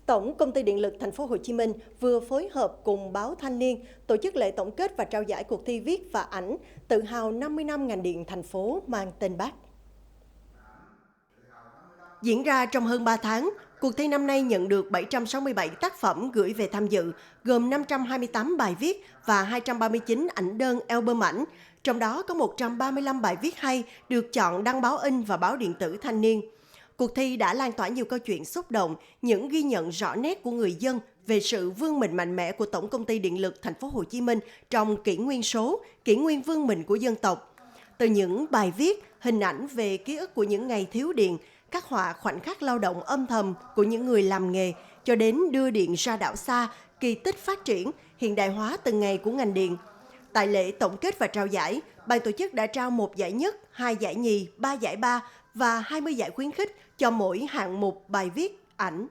Tổng Công ty Điện lực Thành phố Hồ Chí Minh vừa phối hợp cùng Báo Thanh niên tổ chức lễ tổng kết và trao giải cuộc thi viết và ảnh tự hào 50 năm ngành điện thành phố mang tên Bác. Diễn ra trong hơn 3 tháng, cuộc thi năm nay nhận được 767 tác phẩm gửi về tham dự, gồm 528 bài viết và 239 ảnh đơn album ảnh. Trong đó có 135 bài viết hay được chọn đăng báo in và báo điện tử Thanh niên. Cuộc thi đã lan tỏa nhiều câu chuyện xúc động, những ghi nhận rõ nét của người dân về sự vươn mình mạnh mẽ của Tổng Công ty Điện lực Thành phố Hồ Chí Minh trong kỷ nguyên số, kỷ nguyên vươn mình của dân tộc. Từ những bài viết, hình ảnh về ký ức của những ngày thiếu điện, khắc họa khoảnh khắc lao động âm thầm của những người làm nghề, cho đến đưa điện ra đảo xa, kỳ tích phát triển, hiện đại hóa từng ngày của ngành điện. Tại lễ tổng kết và trao giải, ban tổ chức đã trao 1 giải nhất, 2 giải nhì, 3 giải ba và 20 giải khuyến khích cho mỗi hạng mục bài viết, ảnh.